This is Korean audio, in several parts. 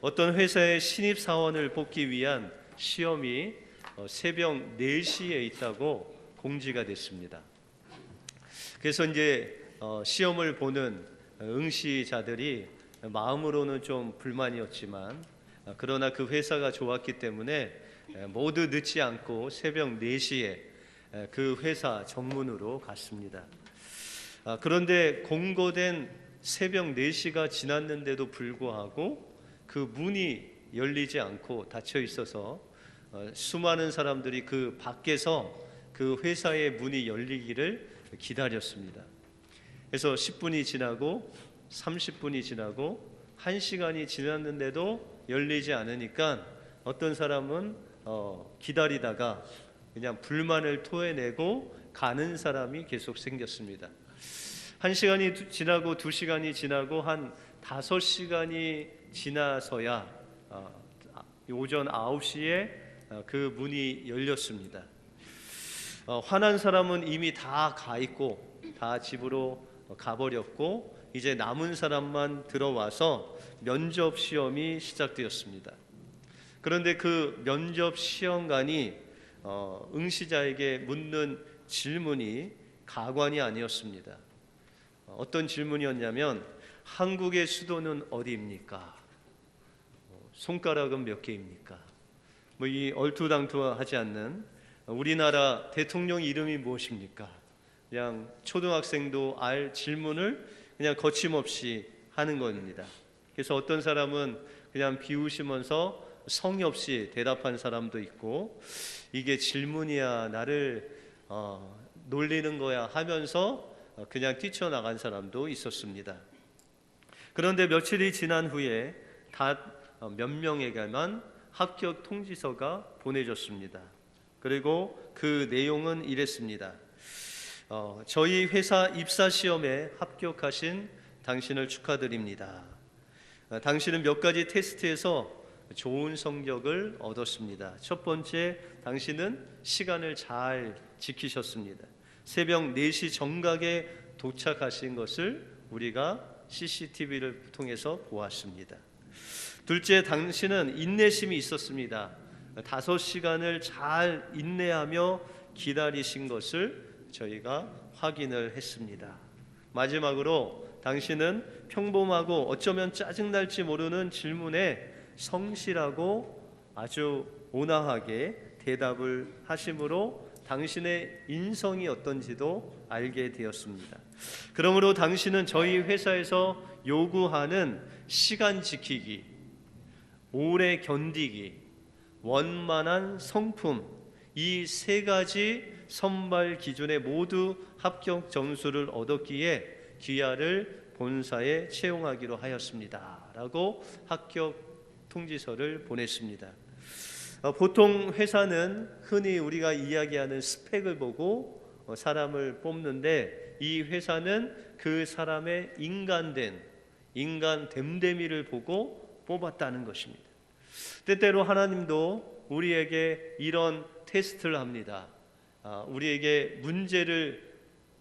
어떤 회사의 신입사원을 뽑기 위한 시험이 새벽 4시에 있다고 공지가 됐습니다. 그래서 이제 시험을 보는 응시자들이 마음으로는 좀 불만이었지만 그러나 그 회사가 좋았기 때문에 모두 늦지 않고 새벽 4시에 그 회사 정문으로 갔습니다. 그런데 공고된 새벽 4시가 지났는데도 불구하고 그 문이 열리지 않고 닫혀 있어서 수많은 사람들이 그 밖에서 그 회사의 문이 열리기를 기다렸습니다. 그래서 10분이 지나고 30분이 지나고 1시간이 지났는데도 열리지 않으니까 어떤 사람은 기다리다가 그냥 불만을 토해내고 가는 사람이 계속 생겼습니다. 1시간이 지나고 2시간이 지나고 한 5시간이 지나서야 오전 9시에 그 문이 열렸습니다. 화난 사람은 이미 다 가 있고 다 집으로 가버렸고 이제 남은 사람만 들어와서 면접 시험이 시작되었습니다. 그런데 그 면접 시험관이 응시자에게 묻는 질문이 가관이 아니었습니다. 어떤 질문이었냐면 한국의 수도는 어디입니까? 손가락은 몇 개입니까? 이 얼토당토하지 않는 우리나라 대통령 이름이 무엇입니까? 그냥 초등학생도 알 질문을 그냥 거침없이 하는 겁니다. 그래서 어떤 사람은 그냥 비웃으면서 성의 없이 대답한 사람도 있고 이게 질문이야 나를 놀리는 거야 하면서 그냥 뛰쳐나간 사람도 있었습니다. 그런데 며칠이 지난 후에 단 몇 명에게만 합격 통지서가 보내졌습니다. 그리고 그 내용은 이랬습니다. 저희 회사 입사 시험에 합격하신 당신을 축하드립니다. 당신은 몇 가지 테스트에서 좋은 성적을 얻었습니다. 첫 번째, 당신은 시간을 잘 지키셨습니다. 새벽 4시 정각에 도착하신 것을 우리가 CCTV를 통해서 보았습니다. 둘째, 당신은 인내심이 있었습니다. 5시간을 잘 인내하며 기다리신 것을 저희가 확인을 했습니다. 마지막으로 당신은 평범하고 어쩌면 짜증날지 모르는 질문에 성실하고 아주 온화하게 대답을 하심으로 당신의 인성이 어떤지도 알게 되었습니다. 그러므로 당신은 저희 회사에서 요구하는 시간 지키기, 오래 견디기, 원만한 성품, 이 3가지 선발 기준에 모두 합격 점수를 얻었기에 귀하를 본사에 채용하기로 하였습니다. 라고 합격 통지서를 보냈습니다. 보통 회사는 흔히 우리가 이야기하는 스펙을 보고 사람을 뽑는데 이 회사는 그 사람의 인간 됨됨이를 보고 뽑았다는 것입니다. 때때로 하나님도 우리에게 이런 테스트를 합니다. 우리에게 문제를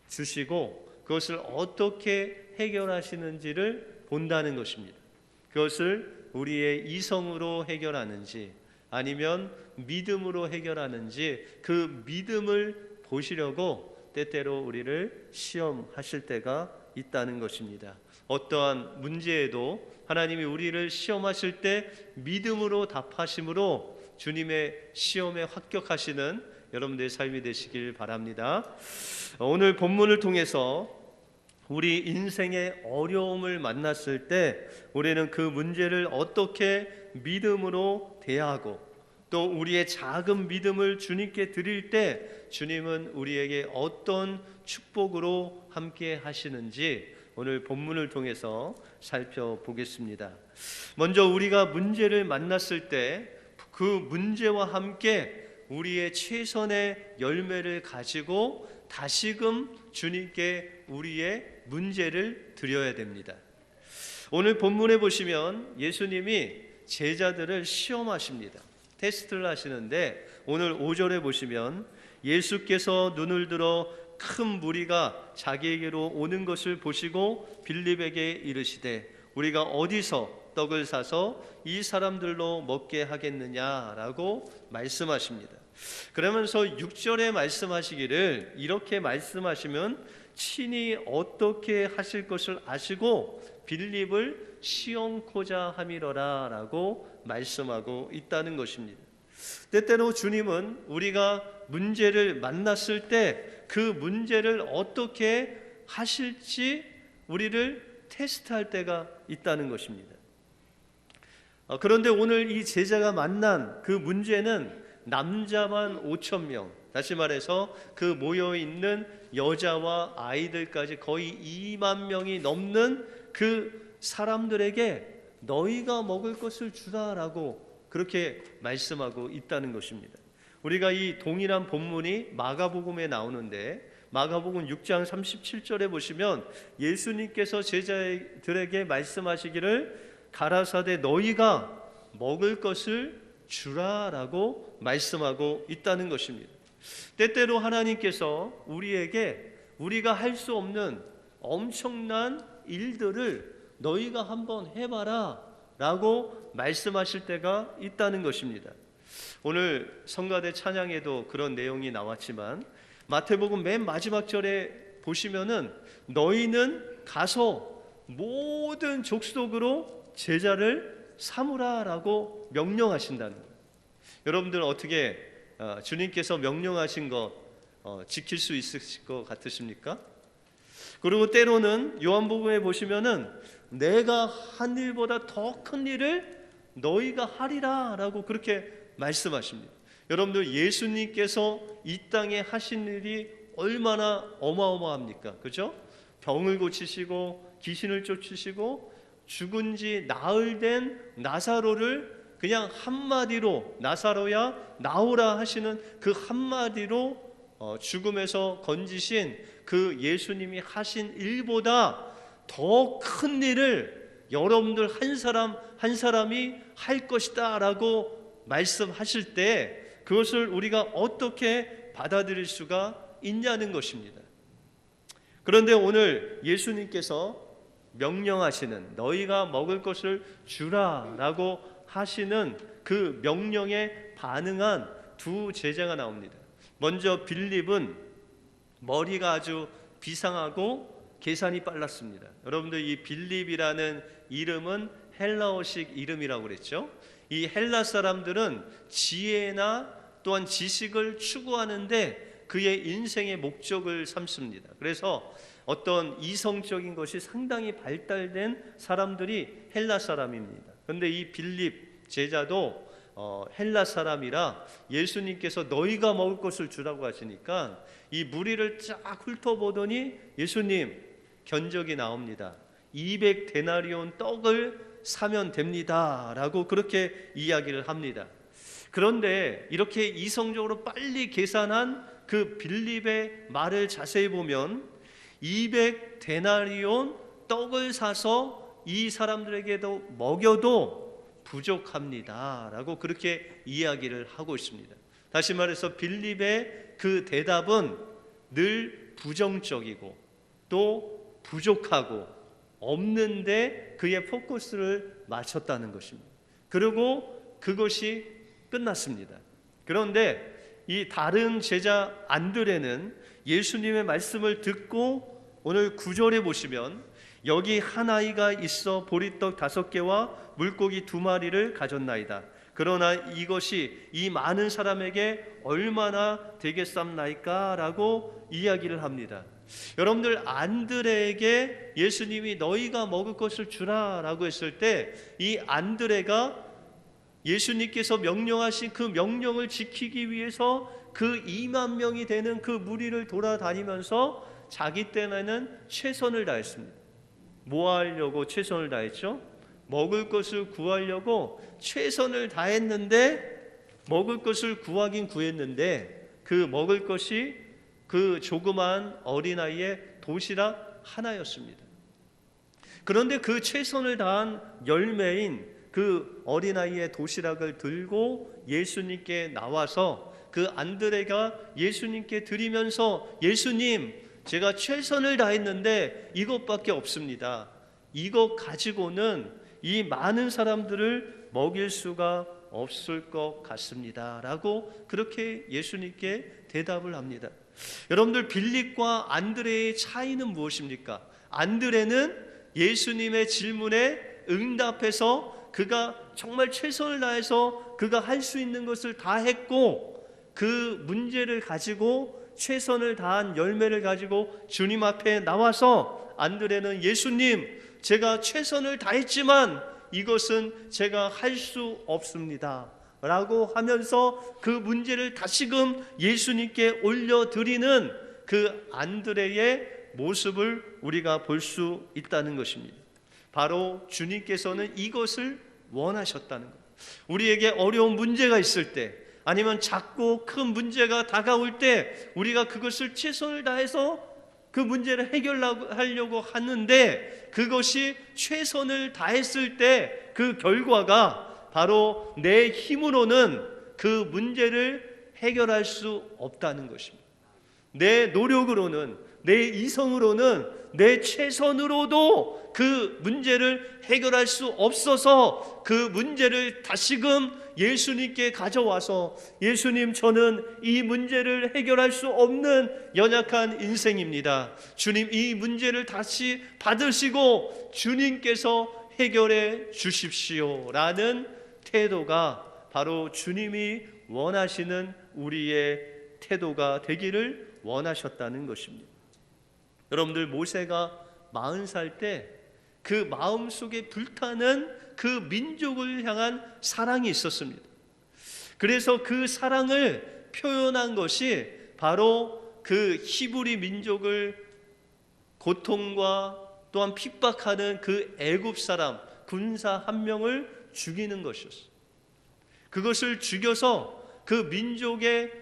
주시고 그것을 어떻게 해결하시는지를 본다는 것입니다. 그것을 우리의 이성으로 해결하는지 아니면 믿음으로 해결하는지 그 믿음을 보시려고 때때로 우리를 시험하실 때가 있다는 것입니다. 어떠한 문제에도 하나님이 우리를 시험하실 때 믿음으로 답하심으로 주님의 시험에 합격하시는 여러분들의 삶이 되시길 바랍니다. 오늘 본문을 통해서 우리 인생의 어려움을 만났을 때 우리는 그 문제를 어떻게 믿음으로 대하고 또 우리의 작은 믿음을 주님께 드릴 때 주님은 우리에게 어떤 축복으로 함께 하시는지 오늘 본문을 통해서 살펴보겠습니다. 먼저 우리가 문제를 만났을 때 그 문제와 함께 우리의 최선의 열매를 가지고 다시금 주님께 우리의 문제를 드려야 됩니다. 오늘 본문에 보시면 예수님이 제자들을 시험하십니다. 테스트를 하시는데 오늘 5절에 보시면 예수께서 눈을 들어 큰 무리가 자기에게로 오는 것을 보시고 빌립에게 이르시되 우리가 어디서 떡을 사서 이 사람들로 먹게 하겠느냐라고 말씀하십니다. 그러면서 6절에 말씀하시기를 이렇게 말씀하시면 친히 어떻게 하실 것을 아시고 빌립을 시험코자 함이러라 라고 말씀하고 있다는 것입니다. 때때로 주님은 우리가 문제를 만났을 때 그 문제를 어떻게 하실지 우리를 테스트할 때가 있다는 것입니다. 그런데 오늘 이 제자가 만난 그 문제는 남자만 5,000명, 다시 말해서 그 모여있는 여자와 아이들까지 거의 2만 명이 넘는 그 사람들에게 너희가 먹을 것을 주라라고 그렇게 말씀하고 있다는 것입니다. 우리가 이 동일한 본문이 마가복음에 나오는데 마가복음 6장 37절에 보시면 예수님께서 제자들에게 말씀하시기를 가라사대 너희가 먹을 것을 주라라고 말씀하고 있다는 것입니다. 때때로 하나님께서 우리에게 우리가 할 수 없는 엄청난 일들을 너희가 한번 해봐라 라고 말씀하실 때가 있다는 것입니다. 오늘 성가대 찬양에도 그런 내용이 나왔지만 마태복음 맨 마지막 절에 보시면은 너희는 가서 모든 족속으로 제자를 삼으라라고 명령하신다는 거예요. 여러분들 어떻게 주님께서 명령하신 것 지킬 수 있으실 것 같으십니까? 그리고 때로는 요한복음에 보시면은 내가 한 일보다 더 큰 일을 너희가 하리라라고 그렇게 말씀하십니다. 여러분들 예수님께서 이 땅에 하신 일이 얼마나 어마어마합니까? 그죠? 병을 고치시고 귀신을 쫓으시고 죽은 지 나흘 된 나사로를 그냥 한마디로 나사로야 나오라 하시는 그 한마디로 죽음에서 건지신 그 예수님이 하신 일보다 더 큰 일을 여러분들 한 사람 한 사람이 할 것이다 라고 말씀하실 때 그것을 우리가 어떻게 받아들일 수가 있냐는 것입니다. 그런데 오늘 예수님께서 명령하시는 너희가 먹을 것을 주라라고 하시는 그 명령에 반응한 두 제자가 나옵니다. 먼저 빌립은 머리가 아주 비상하고 계산이 빨랐습니다. 여러분들 이 빌립이라는 이름은 헬라어식 이름이라고 그랬죠. 이 헬라 사람들은 지혜나 또한 지식을 추구하는데 그의 인생의 목적을 삼습니다. 그래서 어떤 이성적인 것이 상당히 발달된 사람들이 헬라 사람입니다. 그런데 이 빌립 제자도 헬라 사람이라 예수님께서 너희가 먹을 것을 주라고 하시니까 이 무리를 쫙 훑어보더니 예수님 견적이 나옵니다. 200데나리온 떡을 사면 됩니다 라고 그렇게 이야기를 합니다. 그런데 이렇게 이성적으로 빨리 계산한 그 빌립의 말을 자세히 보면 200데나리온 떡을 사서 이 사람들에게도 먹여도 부족합니다 라고 그렇게 이야기를 하고 있습니다. 다시 말해서 빌립의 그 대답은 늘 부정적이고 또 부족하고 없는데 그의 포커스를 맞췄다는 것입니다. 그리고 그것이 끝났습니다. 그런데 이 다른 제자 안드레는 예수님의 말씀을 듣고 오늘 9절에 보시면 여기 한 아이가 있어 보리떡 5개와 물고기 2마리를 가졌나이다. 그러나 이것이 이 많은 사람에게 얼마나 되겠삼나이까 라고 이야기를 합니다. 여러분들 안드레에게 예수님이 너희가 먹을 것을 주라 라고 했을 때 이 안드레가 예수님께서 명령하신 그 명령을 지키기 위해서 그 2만 명이 되는 그 무리를 돌아다니면서 자기 때에는 최선을 다했습니다. 뭐 하려고 최선을 다했죠? 먹을 것을 구하려고 최선을 다했는데 먹을 것을 구하긴 구했는데 그 먹을 것이 그 조그만 어린아이의 도시락 하나였습니다. 그런데 그 최선을 다한 열매인 그 어린아이의 도시락을 들고 예수님께 나와서 그 안드레가 예수님께 드리면서 예수님 제가 최선을 다했는데 이것밖에 없습니다. 이것 가지고는 이 많은 사람들을 먹일 수가 없을 것 같습니다 라고 그렇게 예수님께 대답을 합니다. 여러분들, 빌립과 안드레의 차이는 무엇입니까? 안드레는 예수님의 질문에 응답해서 그가 정말 최선을 다해서 그가 할 수 있는 것을 다 했고, 그 문제를 가지고 최선을 다한 열매를 가지고 주님 앞에 나와서 안드레는 예수님, 제가 최선을 다했지만 이것은 제가 할 수 없습니다 라고 하면서 그 문제를 다시금 예수님께 올려드리는 그 안드레의 모습을 우리가 볼 수 있다는 것입니다. 바로 주님께서는 이것을 원하셨다는 것. 우리에게 어려운 문제가 있을 때, 아니면 작고 큰 문제가 다가올 때 우리가 그것을 최선을 다해서 그 문제를 해결하려고 하는데, 그것이 최선을 다했을 때 그 결과가 바로 내 힘으로는 그 문제를 해결할 수 없다는 것입니다. 내 노력으로는, 내 이성으로는, 내 최선으로도 그 문제를 해결할 수 없어서 그 문제를 다시금 예수님께 가져와서, 예수님, 저는 이 문제를 해결할 수 없는 연약한 인생입니다. 주님, 이 문제를 다시 받으시고 주님께서 해결해 주십시오 라는 태도가 바로 주님이 원하시는 우리의 태도가 되기를 원하셨다는 것입니다. 여러분들, 모세가 40살 때 그 마음속에 불타는 그 민족을 향한 사랑이 있었습니다. 그래서 그 사랑을 표현한 것이 바로 그 히브리 민족을 고통과 또한 핍박하는 그 애굽 사람 군사 한 명을 죽이는 것이었어요. 그것을 죽여서 그 민족의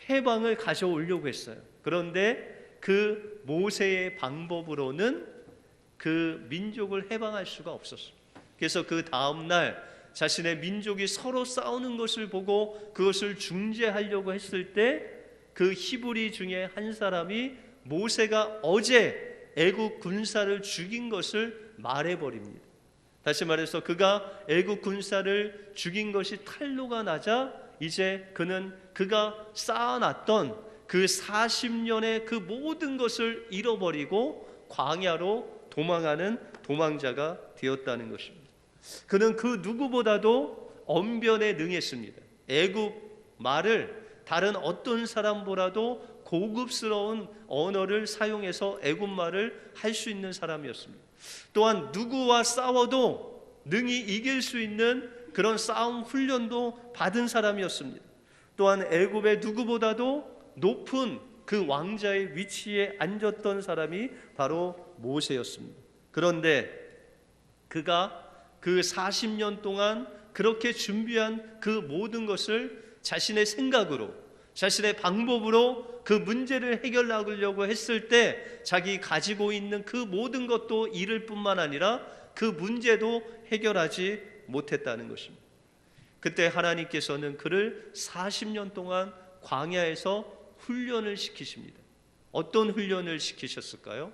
해방을 가져오려고 했어요. 그런데 그 모세의 방법으로는 그 민족을 해방할 수가 없었어요. 그래서 그 다음날 자신의 민족이 서로 싸우는 것을 보고 그것을 중재하려고 했을 때 그 히브리 중에 한 사람이 모세가 어제 애국 군사를 죽인 것을 말해버립니다. 다시 말해서 그가 애국 군사를 죽인 것이 탄로가 나자 이제 그는 그가 쌓아놨던 그 40년의 그 모든 것을 잃어버리고 광야로 도망하는 도망자가 되었다는 것입니다. 그는 그 누구보다도 언변에 능했습니다. 애굽 말을 다른 어떤 사람보다도 고급스러운 언어를 사용해서 애굽 말을 할 수 있는 사람이었습니다. 또한 누구와 싸워도 능히 이길 수 있는 그런 싸움 훈련도 받은 사람이었습니다. 또한 애굽의 누구보다도 높은 그 왕자의 위치에 앉았던 사람이 바로 모세였습니다. 그런데 그가 그 40년 동안 그렇게 준비한 그 모든 것을 자신의 생각으로, 자신의 방법으로 그 문제를 해결하려고 했을 때 자기 가지고 있는 그 모든 것도 잃을 뿐만 아니라 그 문제도 해결하지 못했다는 것입니다. 그때 하나님께서는 그를 40년 동안 광야에서 훈련을 시키십니다. 어떤 훈련을 시키셨을까요?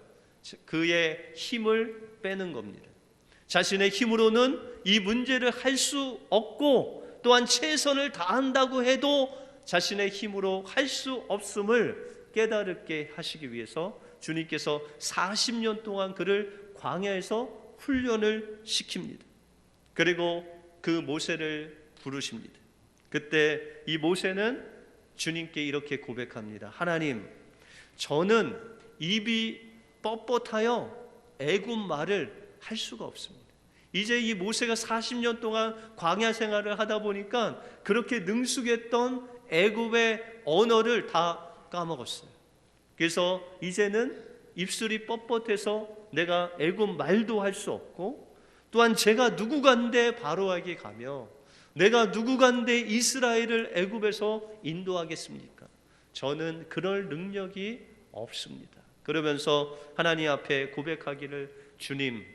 그의 힘을 빼는 겁니다. 자신의 힘으로는 이 문제를 할 수 없고 또한 최선을 다한다고 해도 자신의 힘으로 할 수 없음을 깨달게 하시기 위해서 주님께서 40년 동안 그를 광야에서 훈련을 시킵니다. 그리고 그 모세를 부르십니다. 그때 이 모세는 주님께 이렇게 고백합니다. 하나님, 저는 입이 뻣뻣하여 애굽 말을 할 수가 없습니다. 이제 이 모세가 40년 동안 광야 생활을 하다 보니까 그렇게 능숙했던 애굽의 언어를 다 까먹었어요. 그래서 이제는 입술이 뻣뻣해서 내가 애굽 말도 할 수 없고, 또한 제가 누구간데 바로에게 가며 내가 누구간데 이스라엘을 애굽에서 인도하겠습니까? 저는 그럴 능력이 없습니다. 그러면서 하나님 앞에 고백하기를, 주님,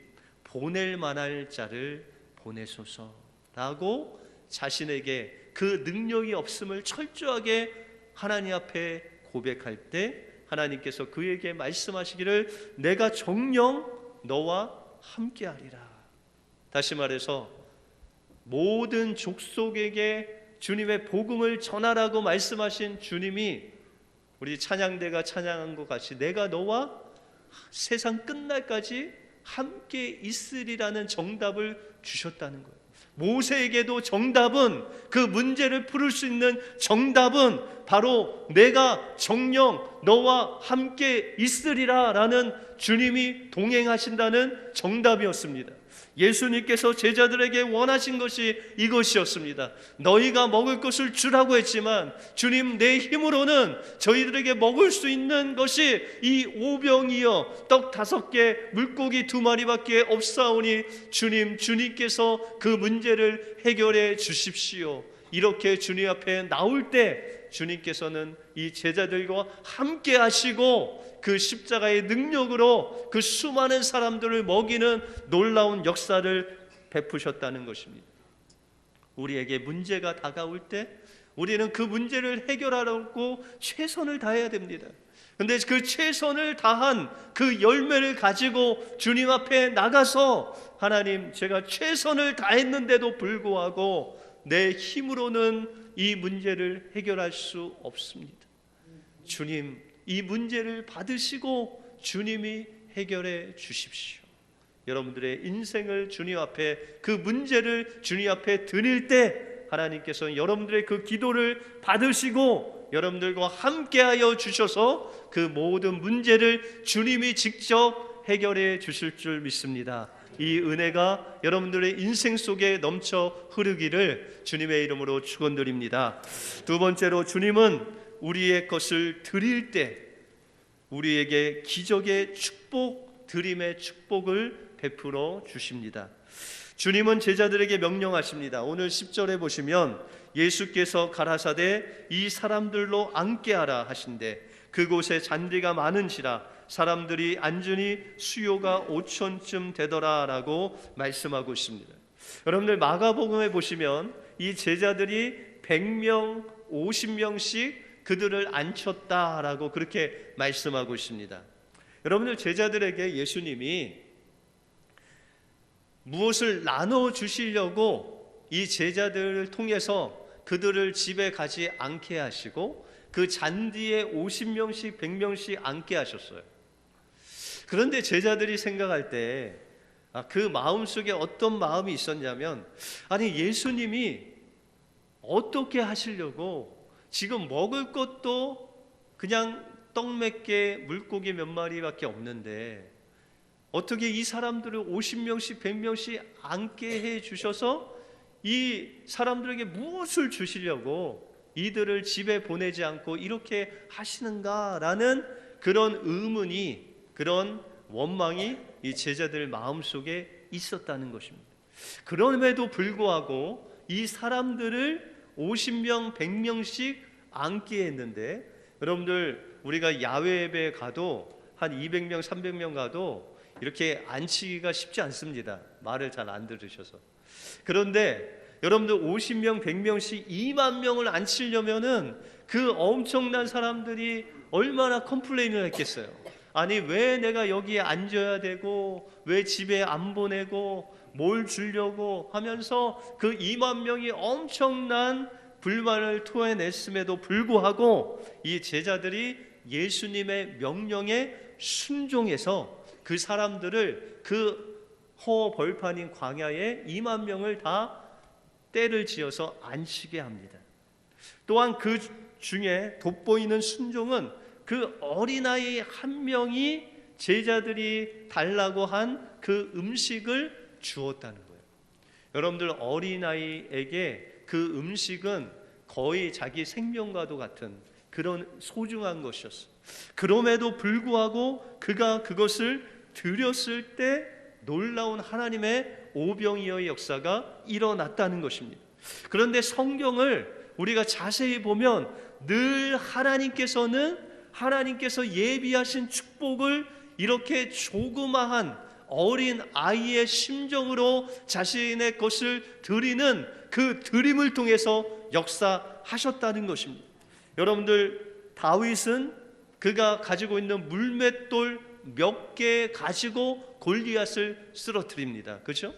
보낼 만할 자를 보내소서라고 자신에게 그 능력이 없음을 철저하게 하나님 앞에 고백할 때 하나님께서 그에게 말씀하시기를, 내가 정녕 너와 함께하리라. 다시 말해서 모든 족속에게 주님의 복음을 전하라고 말씀하신 주님이 우리 찬양대가 찬양한 것 같이 내가 너와 세상 끝날까지 함께 있으리라는 정답을 주셨다는 거예요. 모세에게도 정답은, 그 문제를 풀을 수 있는 정답은 바로 내가 정녕 너와 함께 있으리라 라는 주님이 동행하신다는 정답이었습니다. 예수님께서 제자들에게 원하신 것이 이것이었습니다. 너희가 먹을 것을 주라고 했지만 주님, 내 힘으로는 저희들에게 먹을 수 있는 것이 이 오병이어 떡 5개 물고기 2마리밖에 없사오니 주님께서 그 문제를 해결해 주십시오. 이렇게 주님 앞에 나올 때 주님께서는 이 제자들과 함께 하시고 그 십자가의 능력으로 그 수많은 사람들을 먹이는 놀라운 역사를 베푸셨다는 것입니다. 우리에게 문제가 다가올 때 우리는 그 문제를 해결하려고 최선을 다해야 됩니다. 그런데 그 최선을 다한 그 열매를 가지고 주님 앞에 나가서 하나님, 제가 최선을 다했는데도 불구하고 내 힘으로는 이 문제를 해결할 수 없습니다. 주님, 이 문제를 받으시고 주님이 해결해 주십시오. 여러분들의 인생을 주님 앞에, 그 문제를 주님 앞에 드릴 때 하나님께서는 여러분들의 그 기도를 받으시고 여러분들과 함께하여 주셔서 그 모든 문제를 주님이 직접 해결해 주실 줄 믿습니다. 이 은혜가 여러분들의 인생 속에 넘쳐 흐르기를 주님의 이름으로 축원드립니다. 두 번째로, 주님은 우리의 것을 드릴 때 우리에게 기적의 축복, 드림의 축복을 베풀어 주십니다. 주님은 제자들에게 명령하십니다. 오늘 10절에 보시면 예수께서 가라사대 이 사람들로 앉게 하라 하신대 그곳에 잔디가 많은지라 사람들이 앉으니 수요가 5,000쯤 되더라 라고 말씀하고 있습니다. 여러분들 마가복음에 보시면 이 제자들이 100명, 50명씩 그들을 앉혔다라고 그렇게 말씀하고 있습니다. 여러분들, 제자들에게 예수님이 무엇을 나눠 주시려고 이 제자들을 통해서 그들을 집에 가지 않게 하시고 그 잔디에 50명씩 100명씩 앉게 하셨어요. 그런데 제자들이 생각할 때 그 마음속에 어떤 마음이 있었냐면, 아니 예수님이 어떻게 하시려고 지금 먹을 것도 그냥 떡 몇 개, 물고기 몇 마리밖에 없는데 어떻게 이 사람들을 50명씩 100명씩 앉게 해 주셔서 이 사람들에게 무엇을 주시려고 이들을 집에 보내지 않고 이렇게 하시는가라는 그런 의문이, 그런 원망이 이 제자들 마음속에 있었다는 것입니다. 그럼에도 불구하고 이 사람들을 50명, 100명씩 앉게 했는데, 여러분들 우리가 야외 예배에 가도 한 200명, 300명 가도 이렇게 앉히기가 쉽지 않습니다. 말을 잘 안 들으셔서. 그런데 여러분들 50명, 100명씩 2만 명을 앉히려면은 그 엄청난 사람들이 얼마나 컴플레인을 했겠어요. 아니 왜 내가 여기에 앉아야 되고, 왜 집에 안 보내고, 뭘 주려고 하면서 그 2만 명이 엄청난 불만을 토해냈음에도 불구하고 이 제자들이 예수님의 명령에 순종해서 그 사람들을 그 허벌판인 광야에 2만 명을 다 때를 지어서 앉히게 합니다. 또한 그 중에 돋보이는 순종은 그 어린아이 한 명이 제자들이 달라고 한 그 음식을 주었다는 거예요. 여러분들, 어린아이에게 그 음식은 거의 자기 생명과도 같은 그런 소중한 것이었어요. 그럼에도 불구하고 그가 그것을 드렸을 때 놀라운 하나님의 오병이어의 역사가 일어났다는 것입니다. 그런데 성경을 우리가 자세히 보면 늘 하나님께서 예비하신 축복을 이렇게 조그마한 어린 아이의 심정으로 자신의 것을 드리는 그 드림을 통해서 역사하셨다는 것입니다. 여러분들, 다윗은 그가 가지고 있는 물맷돌 몇 개 가지고 골리앗을 쓰러뜨립니다. 그렇죠?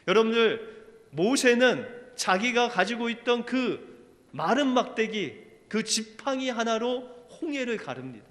여러분들, 모세는 자기가 가지고 있던 그 마른 막대기, 그 지팡이 하나로 홍해를 가릅니다.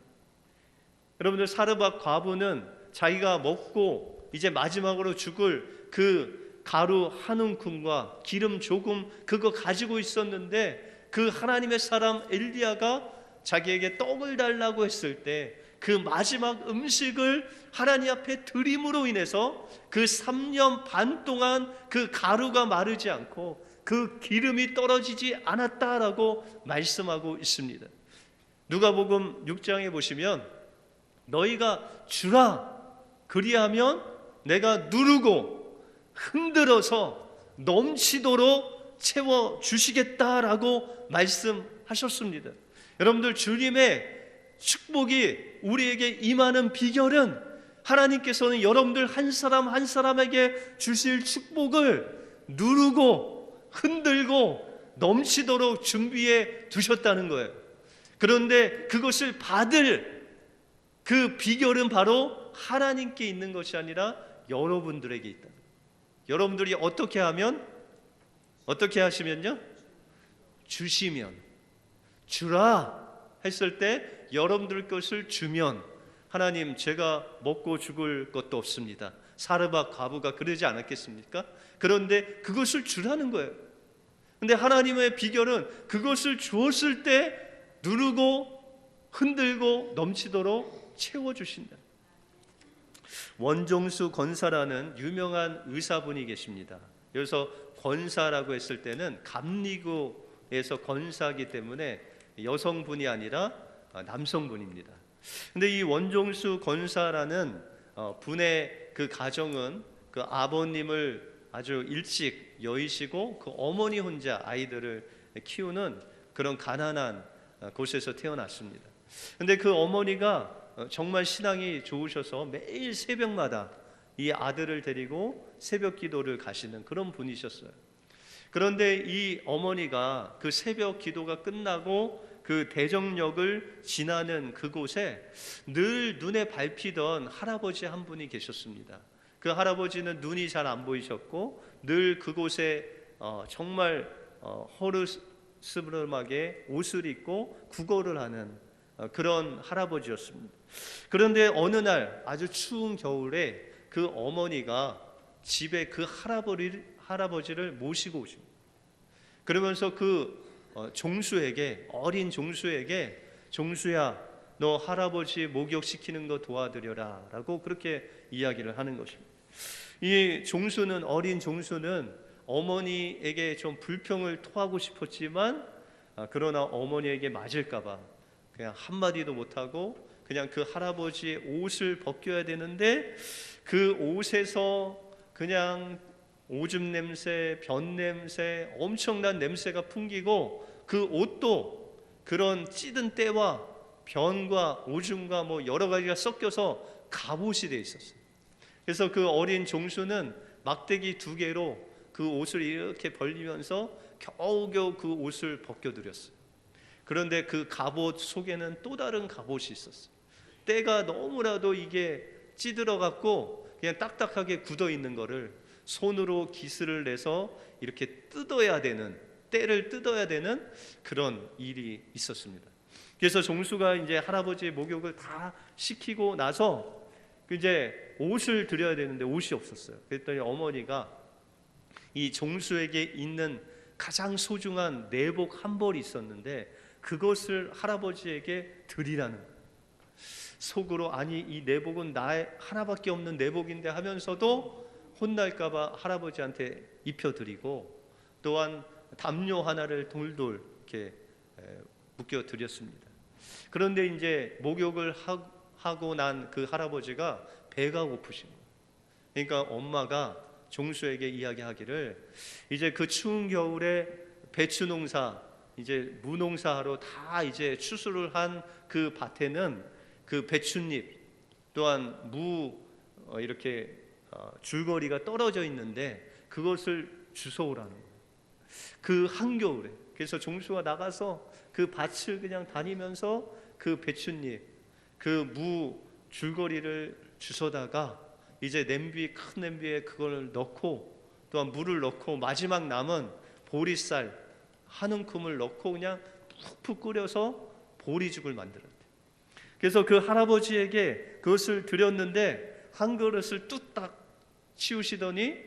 여러분들, 사르밧 과부는 자기가 먹고 이제 마지막으로 죽을 그 가루 한 움큼과 기름 조금 그거 가지고 있었는데, 그 하나님의 사람 엘리야가 자기에게 떡을 달라고 했을 때 그 마지막 음식을 하나님 앞에 드림으로 인해서 그 3년 반 동안 그 가루가 마르지 않고 그 기름이 떨어지지 않았다라고 말씀하고 있습니다. 누가복음 6장에 보시면 너희가 주라, 그리하면 내가 누르고 흔들어서 넘치도록 채워주시겠다라고 말씀하셨습니다. 여러분들, 주님의 축복이 우리에게 임하는 비결은 하나님께서는 여러분들 한 사람 한 사람에게 주실 축복을 누르고 흔들고 넘치도록 준비해 두셨다는 거예요. 그런데 그것을 받을 그 비결은 바로 하나님께 있는 것이 아니라 여러분들에게 있다. 여러분들이 어떻게 하시면요? 주시면, 주라 했을 때 여러분들 것을 주면, 하나님, 제가 먹고 죽을 것도 없습니다. 사르밧 과부가 그러지 않았겠습니까? 그런데 그것을 주라는 거예요. 근데 하나님의 비결은 그것을 주었을 때 누르고 흔들고 넘치도록 채워주신다. 원종수 권사라는 유명한 의사분이 계십니다. 여기서 권사라고 했을 때는 감리교에서 권사이기 때문에 여성분이 아니라 남성분입니다. 근데 이 원종수 권사라는 분의 그 가정은 그 아버님을 아주 일찍 여의시고 그 어머니 혼자 아이들을 키우는 그런 가난한 곳에서 태어났습니다. 근데 그 어머니가 정말 신앙이 좋으셔서 매일 새벽마다 이 아들을 데리고 새벽 기도를 가시는 그런 분이셨어요. 그런데 이 어머니가 그 새벽 기도가 끝나고 그 대정역을 지나는 그곳에 늘 눈에 밟히던 할아버지 한 분이 계셨습니다. 그 할아버지는 눈이 잘 안 보이셨고 늘 그곳에 정말 허르스름하게 옷을 입고 구걸을 하는 그런 할아버지였습니다. 그런데 어느 날 아주 추운 겨울에 그 어머니가 집에 그 할아버지를 모시고 오십니다. 그러면서 그 종수에게, 어린 종수에게, 종수야, 너 할아버지 목욕시키는 거 도와드려라 라고 그렇게 이야기를 하는 것입니다. 이 종수는, 어린 종수는 어머니에게 좀 불평을 토하고 싶었지만 그러나 어머니에게 맞을까봐 그냥 한마디도 못하고 그냥 그 할아버지의 옷을 벗겨야 되는데 그 옷에서 그냥 오줌 냄새, 변 냄새, 엄청난 냄새가 풍기고 그 옷도 그런 찌든 때와 변과 오줌과 뭐 여러 가지가 섞여서 갑옷이 돼 있었어요. 그래서 그 어린 종수는 막대기 2개로 그 옷을 이렇게 벌리면서 겨우겨우 그 옷을 벗겨드렸어요. 그런데 그 갑옷 속에는 또 다른 갑옷이 있었어요. 때가 너무나도 이게 찌들어갖고 그냥 딱딱하게 굳어 있는 거를 손으로 기스를 내서 이렇게 뜯어야 되는, 때를 뜯어야 되는 그런 일이 있었습니다. 그래서 종수가 이제 할아버지의 목욕을 다 시키고 나서 이제 옷을 드려야 되는데 옷이 없었어요. 그랬더니 어머니가 이 종수에게 있는 가장 소중한 내복 한 벌이 있었는데 그것을 할아버지에게 드리라는 거예요. 속으로 아니 이 내복은 나의 하나밖에 없는 내복인데 하면서도 혼날까봐 할아버지한테 입혀드리고 또한 담요 하나를 돌돌 이렇게 묶여드렸습니다. 그런데 이제 목욕을 하고 난 그 할아버지가 배가 고프신 거예요. 그러니까 엄마가 종수에게 이야기하기를 이제 그 추운 겨울에 배추 농사, 이제 무농사하러 다 이제 추수를 한 그 밭에는 그 배춧잎 또한 무 이렇게 줄거리가 떨어져 있는데 그것을 주워오라는 거예요. 그 한겨울에. 그래서 종수가 나가서 그 밭을 그냥 다니면서 그 배춧잎, 그 무 줄거리를 주워다가 이제 냄비, 큰 냄비에 그걸 넣고 또한 물을 넣고 마지막 남은 보리쌀 한 움큼을 넣고 그냥 푹푹 끓여서 보리죽을 만들었대요. 그래서 그 할아버지에게 그것을 드렸는데 한 그릇을 뚝딱 치우시더니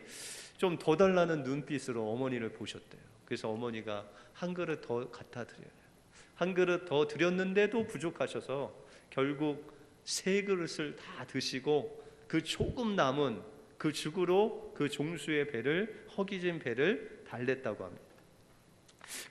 좀 더 달라는 눈빛으로 어머니를 보셨대요. 그래서 어머니가 한 그릇 더 갖다 드려요. 한 그릇 더 드렸는데도 부족하셔서 결국 세 그릇을 다 드시고 그 조금 남은 그 죽으로 그 종수의 배를, 허기진 배를 달랬다고 합니다.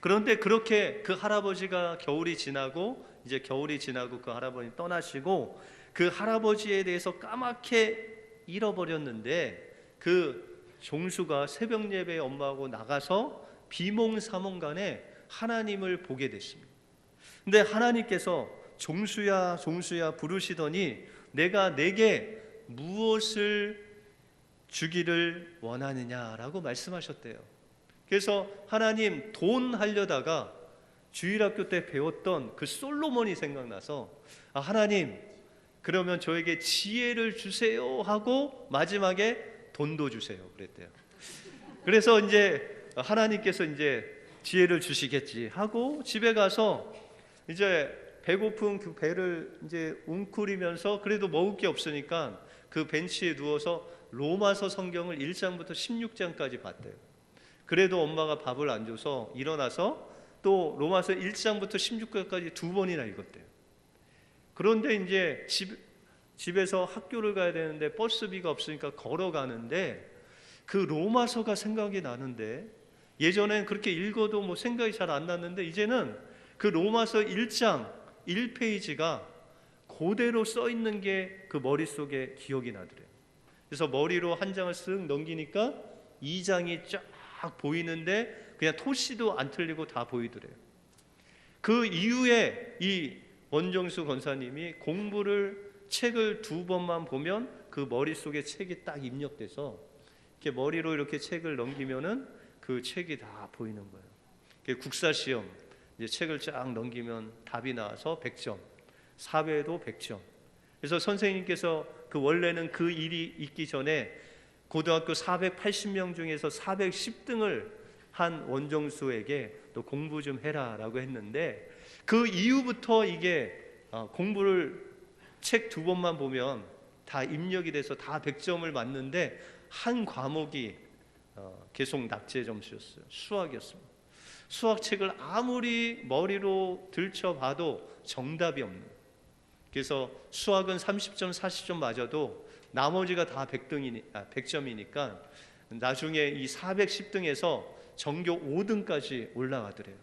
그런데 그렇게 그 할아버지가 겨울이 지나고 그 할아버지 떠나시고 그 할아버지에 대해서 까맣게 잃어버렸는데 그 종수가 새벽 예배에 엄마하고 나가서 비몽사몽간에 하나님을 보게 됐습니다. 근데 하나님께서 종수야 종수야 부르시더니 내가 내게 무엇을 주기를 원하느냐라고 말씀하셨대요. 그래서 하나님 돈 하려다가 주일학교 때 배웠던 그 솔로몬이 생각나서 하나님 그러면 저에게 지혜를 주세요 하고 마지막에 돈도 주세요 그랬대요. 그래서 이제 하나님께서 이제 지혜를 주시겠지 하고 집에 가서 이제 배고픈 그 배를 이제 웅크리면서 그래도 먹을 게 없으니까 그 벤치에 누워서 로마서 성경을 1장부터 16장까지 봤대요. 그래도 엄마가 밥을 안 줘서 일어나서 또 로마서 1장부터 16장까지 2번이나 읽었대요. 그런데 이제 집에서 학교를 가야 되는데 버스비가 없으니까 걸어가는데 그 로마서가 생각이 나는데 예전엔 그렇게 읽어도 뭐 생각이 잘 안 났는데 이제는 그 로마서 1장 1페이지가 그대로 써 있는 게 그 머릿속에 기억이 나더래요. 그래서 머리로 한 장을 쓱 넘기니까 2장이 쫙 보이는데 그냥 토시도 안 틀리고 다 보이더래요. 그 이후에 이 원정수 권사님이 책을 2번만 보면 그 머릿속에 책이 딱 입력돼서 이렇게 머리로 이렇게 책을 넘기면은 그 책이 다 보이는 거예요. 국사 시험 이제 책을 쫙 넘기면 답이 나와서 100점, 사회도 100점. 그래서 선생님께서 그 원래는 그 일이 있기 전에 고등학교 480명 중에서 410등을 한 원정수에게 또 공부 좀 해라라고 했는데 그 이후부터 이게 공부를 책 2번만 보면 다 입력이 돼서 다 100점을 맞는데 한 과목이 계속 낙제 점수였어요. 수학이었습니다. 수학책을 아무리 머리로 들춰봐도 정답이 없는 거예요. 그래서 수학은 30점, 40점 맞아도 나머지가 다 100점이니까 나중에 이 410등에서 전교 5등까지 올라가더래요.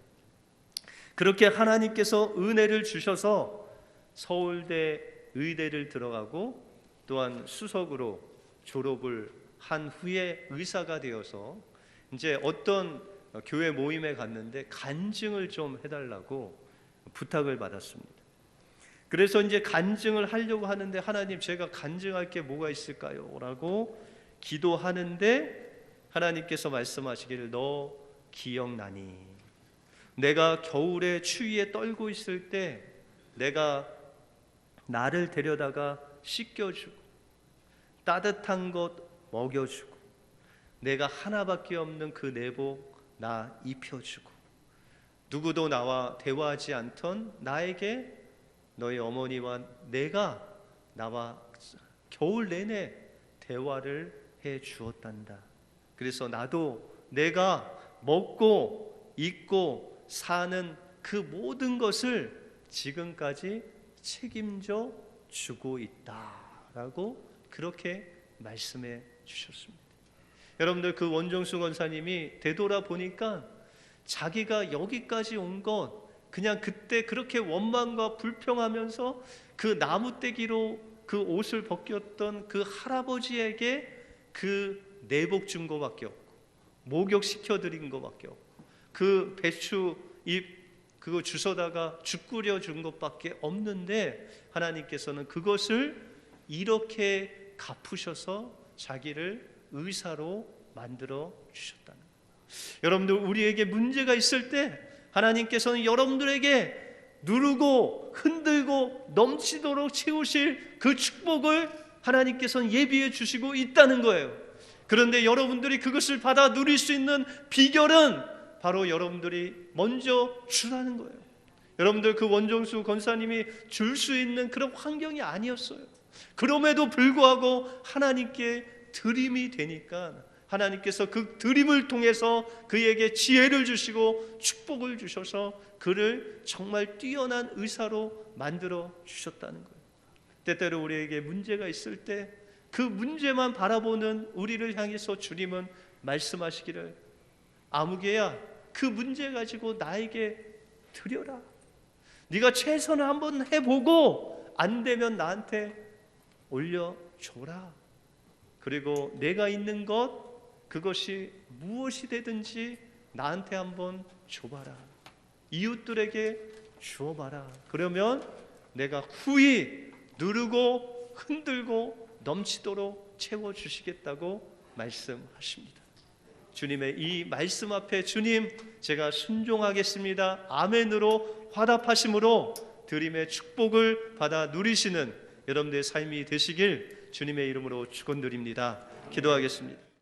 그렇게 하나님께서 은혜를 주셔서 서울대 의대를 들어가고 또한 수석으로 졸업을 한 후에 의사가 되어서 이제 어떤 교회 모임에 갔는데 간증을 좀 해달라고 부탁을 받았습니다. 그래서 이제 간증을 하려고 하는데 하나님 제가 간증할 게 뭐가 있을까요? 라고 기도하는데 하나님께서 말씀하시기를 너 기억나니? 내가 겨울에 추위에 떨고 있을 때 내가 나를 데려다가 씻겨주고 따뜻한 것 먹여주고 내가 하나밖에 없는 그 내복 나 입혀주고 누구도 나와 대화하지 않던 나에게 너희 어머니와 내가 나와 겨울 내내 대화를 해 주었단다. 그래서 나도 내가 먹고 입고 사는 그 모든 것을 지금까지 책임져 주고 있다라고 그렇게 말씀해 주셨습니다. 여러분들 그 원정수 권사님이 되돌아보니까 자기가 여기까지 온 것 그냥 그때 그렇게 원망과 불평하면서 그 나무떼기로 그 옷을 벗겼던 그 할아버지에게 그 내복 준 거밖에 없고 목욕시켜 드린 거밖에 없고 그 배추 잎 그거 주워다가 죽 끓여 준 것밖에 없는데 하나님께서는 그것을 이렇게 갚으셔서 자기를 의사로 만들어 주셨다는 거예요. 여러분들 우리에게 문제가 있을 때 하나님께서는 여러분들에게 누르고 흔들고 넘치도록 채우실 그 축복을 하나님께서는 예비해 주시고 있다는 거예요. 그런데 여러분들이 그것을 받아 누릴 수 있는 비결은 바로 여러분들이 먼저 주라는 거예요. 여러분들 그 원종수 권사님이 줄 수 있는 그런 환경이 아니었어요. 그럼에도 불구하고 하나님께 드림이 되니까 하나님께서 그 드림을 통해서 그에게 지혜를 주시고 축복을 주셔서 그를 정말 뛰어난 의사로 만들어 주셨다는 거예요. 때때로 우리에게 문제가 있을 때 그 문제만 바라보는 우리를 향해서 주님은 말씀하시기를, 아무개야 그 문제 가지고 나에게 드려라. 네가 최선을 한번 해보고 안 되면 나한테 올려줘라. 그리고 내가 있는 것, 그것이 무엇이 되든지 나한테 한번 줘봐라. 이웃들에게 주어봐라. 그러면 내가 후히 누르고 흔들고 넘치도록 채워주시겠다고 말씀하십니다. 주님의 이 말씀 앞에 주님, 제가 순종하겠습니다, 아멘으로 화답하심으로 드림의 축복을 받아 누리시는 여러분들의 삶이 되시길 주님의 이름으로 축원드립니다. 기도하겠습니다.